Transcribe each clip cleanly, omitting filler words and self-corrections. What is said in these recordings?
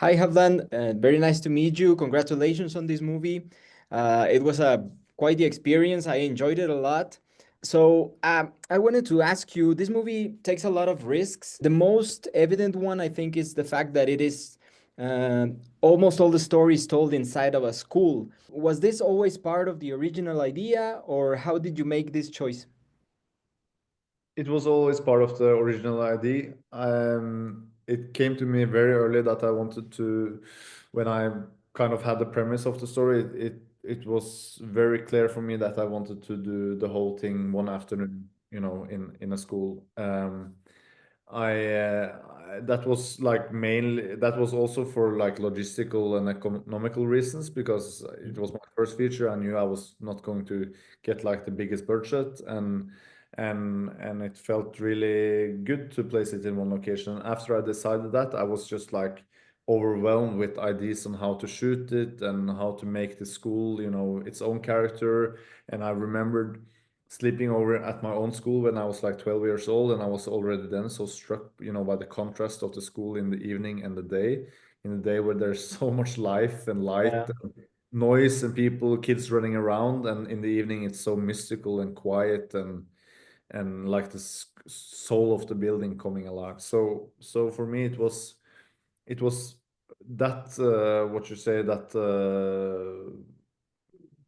Hi, Halfdan. Very nice to meet you. Congratulations on this movie. It was a quite the experience. I enjoyed it a lot. I wanted to ask you, this movie takes a lot of risks. The most evident one, I think, is the fact that it is uh, almost all the stories told inside of a school. Was this always part of the original idea, or how did you make this choice? It was always part of the original idea. It came to me very early that I wanted to, when I kind of had the premise of the story, it was very clear for me that I wanted to do the whole thing one afternoon, in a school. That was like mainly that was also for like logistical and economical reasons because it was my first feature. I knew I was not going to get like the biggest budget and it felt really good to place it in one location. After I decided that, I was just like overwhelmed with ideas on how to shoot it and how to make the school, its own character. And I remembered sleeping over at my own school when I was like 12 years old, and I was already then so struck, by the contrast of the school in the evening and the day. In the day where there's so much life and light Yeah. and noise and people, kids running around, and in the evening it's so mystical and quiet and like the soul of the building coming alive. So for me it was that what you say that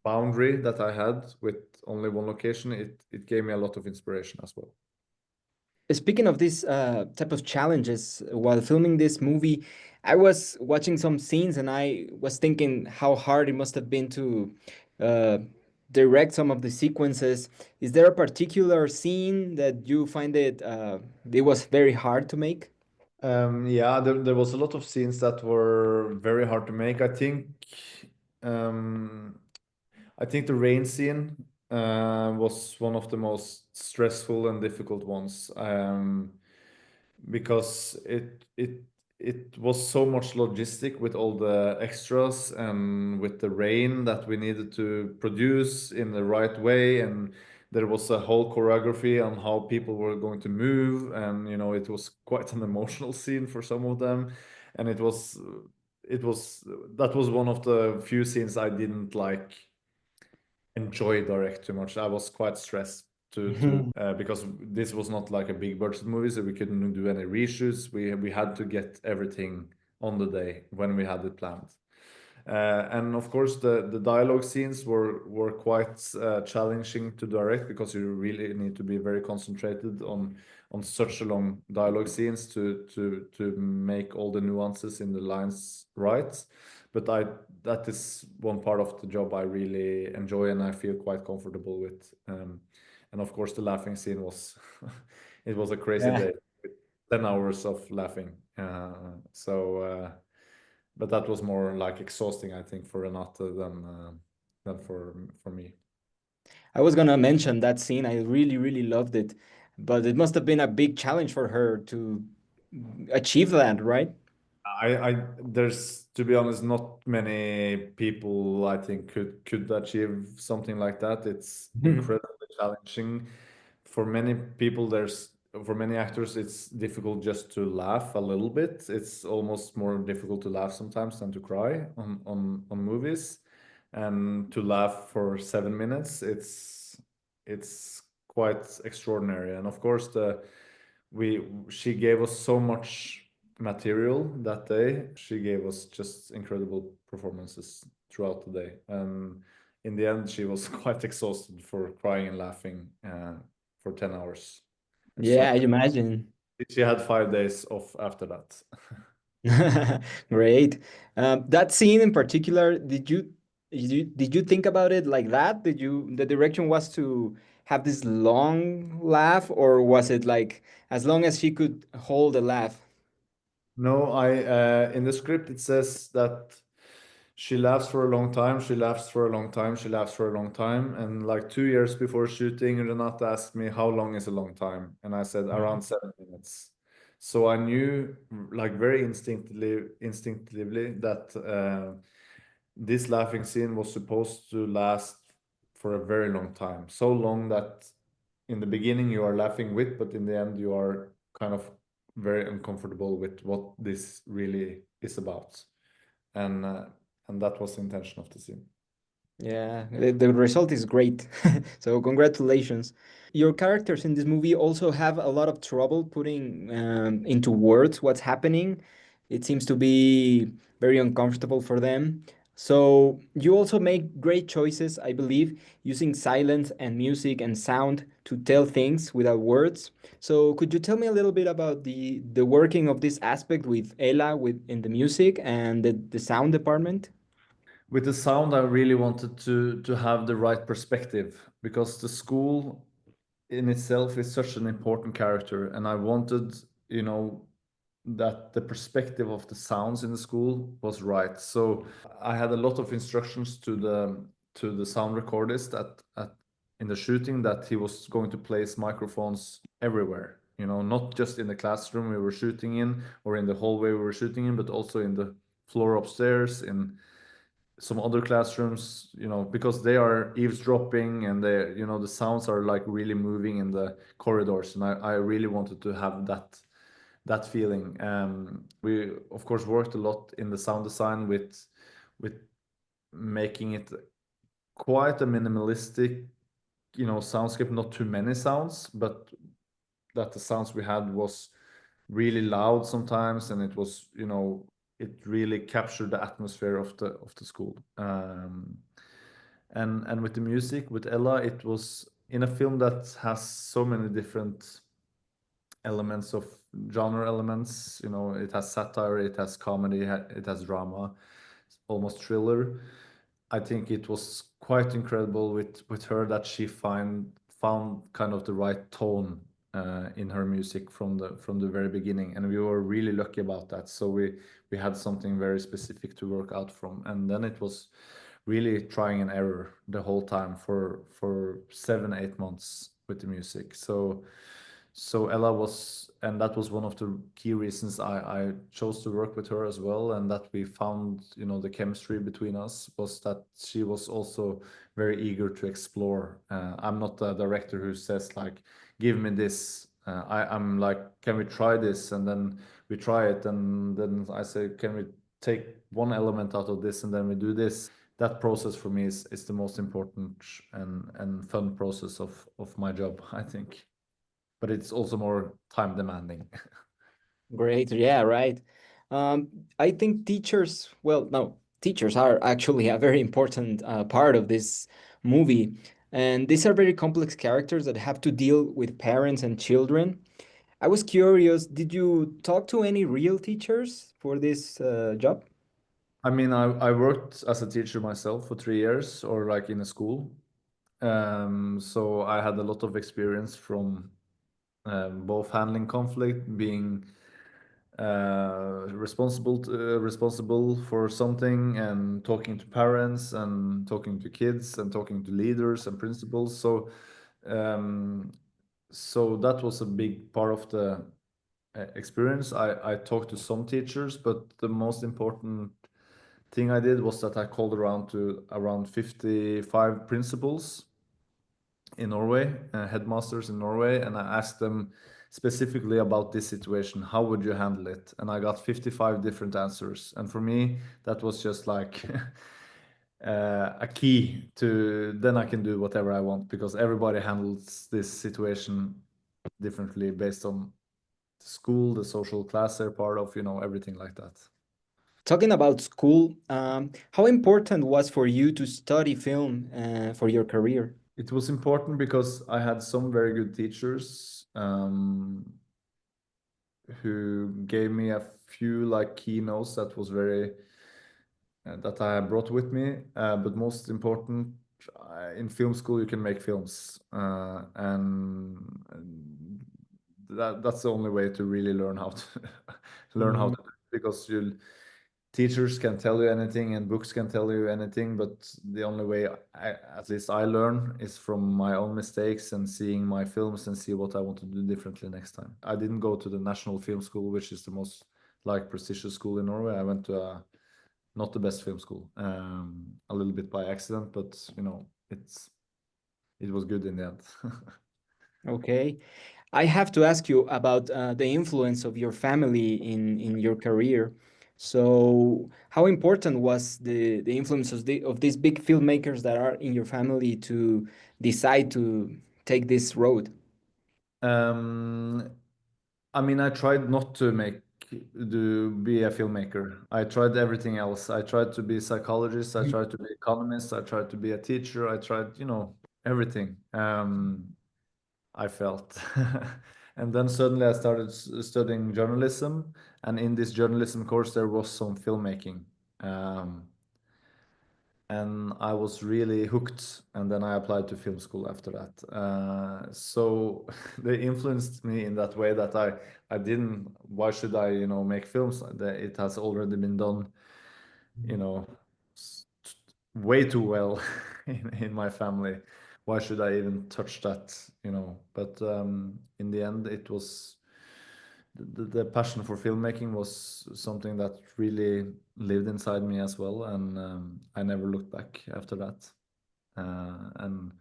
boundary that I had with only one location. It gave me a lot of inspiration as well. Speaking of this type of challenges while filming this movie, I was watching some scenes and I was thinking how hard it must have been to uh, direct some of the sequences. Is there a particular scene that you find it was very hard to make? Yeah, there was a lot of scenes that were very hard to make. Um, I think the rain scene was one of the most stressful and difficult ones. Because it was so much logistic with all the extras and with the rain that we needed to produce in the right way, and there was a whole choreography on how people were going to move, and it was quite an emotional scene for some of them. And it was that was one of the few scenes I didn't like enjoy direct too much. I was quite stressed to because this was not like a big budget movie, so we couldn't do any reshoots. We had to get everything on the day when we had it planned. And of course, the dialogue scenes were quite challenging to direct because you really need to be very concentrated on such a long dialogue scenes to make all the nuances in the lines right. But that is one part of the job I really enjoy and I feel quite comfortable with. And of course, the laughing scene was it was a crazy Yeah. day, 10 hours of laughing. But that was more like exhausting, I think, for Renate than for me. I was gonna mention that scene. I really, really loved it, but it must have been a big challenge for her to achieve that, right? There's, to be honest, not many people I think could achieve something like that. It's incredibly challenging. For many people, for many actors, it's difficult just to laugh a little bit. It's almost more difficult to laugh sometimes than to cry on movies, and to laugh for 7 minutes, it's quite extraordinary. And of course, the we she gave us so much material that day. She gave us just incredible performances throughout the day. And in the end, she was quite exhausted for crying and laughing for 10 hours. So Yeah, I imagine. she had 5 days off after that. Great. That scene in particular, did you think about it like that? The direction was to have this long laugh, or was it like as long as she could hold a laugh? No, in the script it says that she laughs for a long time, she laughs for a long time, she laughs for a long time. And like 2 years before shooting, Renata asked me how long is a long time, and I said around 7 minutes. So I knew, like very instinctively, that this laughing scene was supposed to last for a very long time. So long that in the beginning you are laughing with, but in the end you are kind of very uncomfortable with what this really is about, and uh, and that was the intention of the scene. Yeah, the result is great. So congratulations. Your characters in this movie also have a lot of trouble putting into words what's happening. It seems to be very uncomfortable for them. So you also make great choices, I believe, using silence and music and sound to tell things without words. So could you tell me a little bit about the working of this aspect with Ella with in the music and the sound department? With the sound, I really wanted to have the right perspective, because the school in itself is such an important character, and I wanted, you know, that the perspective of the sounds in the school was right. So I had a lot of instructions to the sound recordist at in the shooting, that he was going to place microphones everywhere. You know, not just in the classroom we were shooting in or in the hallway we were shooting in, but also in the floor upstairs, in some other classrooms, you know, because they are eavesdropping, and they, you know, the sounds are like really moving in the corridors, and I really wanted to have that feeling. We of course worked a lot in the sound design with making it quite a minimalistic, you know, soundscape, not too many sounds, but that the sounds we had was really loud sometimes, and it was, you know, it really captured the atmosphere of the school. And with the music with Ella, it was in a film that has so many different elements of genre elements. You know, it has satire, it has comedy, it has drama, almost thriller. I think it was quite incredible with her, that she found kind of the right tone in her music from the very beginning, and we were really lucky about that. So we had something very specific to work out from, and then it was really trying and error the whole time for 7 8 months with the music. So Ella was, and that was one of the key reasons I chose to work with her as well, and that we found, you know, the chemistry between us, was that she was also very eager to explore. I'm not a director who says like, give me this. I'm like, can we try this? And then we try it, and then I say, can we take one element out of this, and then we do this. That process for me is the most important and fun process of my job, I think, but it's also more time demanding. Great. Yeah, right. I think teachers, well, no, teachers are actually a very important part of this movie. And these are very complex characters that have to deal with parents and children. I was curious, did you talk to any real teachers for this job? I mean, I worked as a teacher myself for 3 years, or like in a school. So I had a lot of experience from both handling conflict, being responsible for something, and talking to parents, and talking to kids, and talking to leaders and principals. Um, so that was a big part of the experience. I talked to some teachers, but the most important thing I did was that I called around to around 55 principals in Norway, headmasters in Norway, and I asked them specifically about this situation. How would you handle it? And I got 55 different answers. And for me, that was just like a key to, then I can do whatever I want, because everybody handles this situation differently based on the school, the social class they're part of, you know, everything like that. Talking about school, how important was for you to study film for your career? It was important because I had some very good teachers who gave me a few like keynotes that was very that I brought with me. But most important, in film school you can make films, and that's the only way to really learn how to learn how Mhm. to do it, because you teachers can tell you anything and books can tell you anything, but the only way at least I learn is from my own mistakes and seeing my films and see what I want to do differently next time. I didn't go to the National Film School, which is the most like prestigious school in Norway. I went to a not the best film school, a little bit by accident, but you know, it was good in the end. Okay. I have to ask you about the influence of your family in your career. So, how important was the influence of these big filmmakers that are in your family to decide to take this road? Um, I mean, I tried not to be a filmmaker. I tried everything else. I tried to be a psychologist. I Mhm. tried to be economist. I tried to be a teacher. I tried, everything. I felt. And then suddenly I started studying journalism, and in this journalism course there was some filmmaking. Um, and I was really hooked. And then I applied to film school after that. So they influenced me in that way that I didn't. Why should I, make films? It has already been done, you know, s- way too well in my family. Why should I even touch that? But in the end, it was the passion for filmmaking was something that really lived inside me as well, and I never looked back after that. And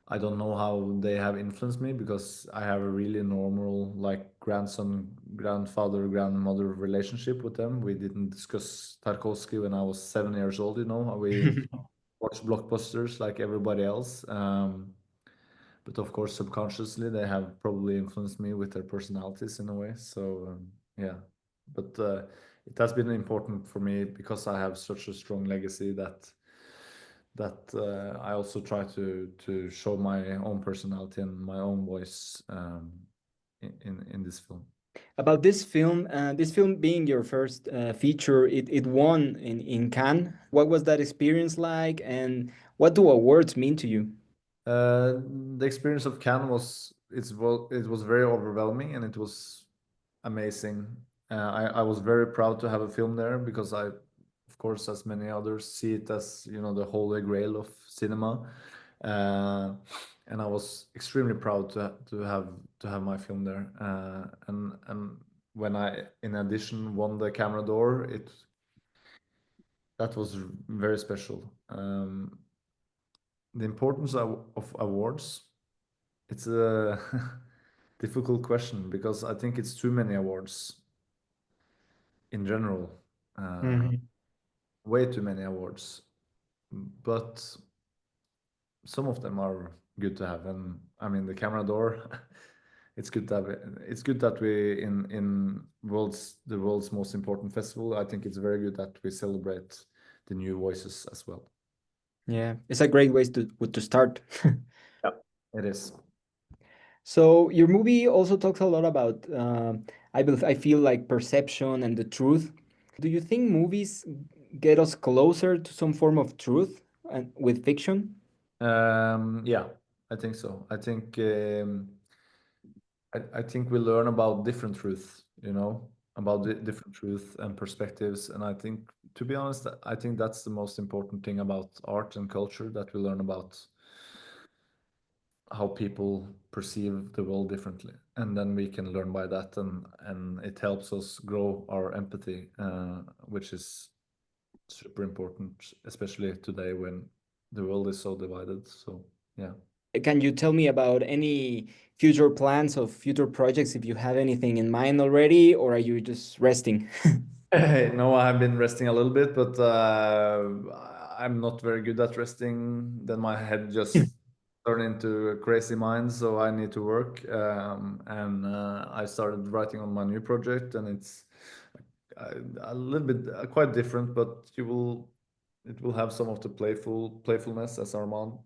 I don't know how they have influenced me because I have a really normal, like, grandson, grandfather, grandmother relationship with them. We didn't discuss Tarkovsky when I was 7 years old. We watched blockbusters like everybody else. But of course, subconsciously, they have probably influenced me with their personalities in a way. So yeah, but it has been important for me because I have such a strong legacy that I also try to show my own personality and my own voice in this film. About this film being your first feature, it won in Cannes. What was that experience like, and what do awards mean to you? Uh, the experience of Cannes it was very overwhelming, and it was amazing. I was very proud to have a film there because of course, as many others, see it as the holy grail of cinema, uh, and I was extremely proud to have my film there. And when I, in addition, won the Camera d'Or, that was very special. The importance of awards. It's a difficult question because I think it's too many awards in general. Uh, Mhm. Way too many awards, but some of them are good to have. And I mean, the Camera d'Or, it's good to have it. It's good that we in the world's most important festival. I think it's very good that we celebrate the new voices as well. Yeah, it's a great way to start. Yep. It is. So your movie also talks a lot about I feel like perception and the truth. Do you think movies get us closer to some form of truth and with fiction? Yeah, I think so. I think we learn about different truth, about the different truth and perspectives. And I think, to be honest, I think that's the most important thing about art and culture, that we learn about how people perceive the world differently. And then we can learn by that, and it helps us grow our empathy, which is super important, especially today when the world is so divided. So, yeah. Can you tell me about any future plans of future projects if you have anything in mind already, or are you just resting? No, I have been resting a little bit, but I'm not very good at resting. Then my head just turned into a crazy mind, so I need to work. And I started writing on my new project, and it's a little bit quite different, but it will have some of the playfulness as Armand,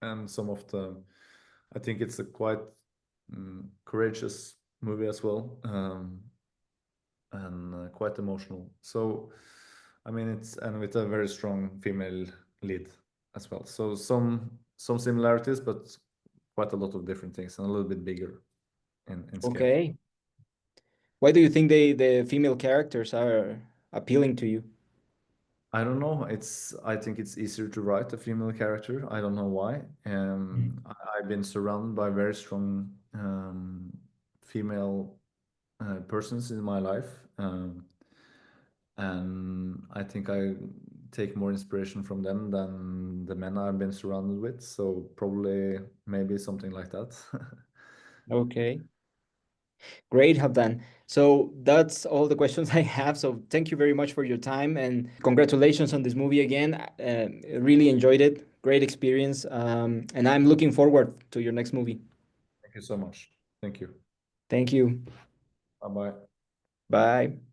and some of the. I think it's a quite courageous movie as well. And quite emotional. So, I mean, it's and with a very strong female lead as well. So some similarities, but quite a lot of different things, and a little bit bigger in scale. Okay. Why do you think the female characters are appealing to you? I don't know. I think it's easier to write a female character. I don't know why. I've been surrounded by very strong female persons in my life. And I think I take more inspiration from them than the men I've been surrounded with. So probably maybe something like that. Okay. Great, Halfdan. So that's all the questions I have. So thank you very much for your time and congratulations on this movie again. Really enjoyed it. Great experience. And I'm looking forward to your next movie. Thank you so much. Thank you. Thank you. Bye bye. Bye.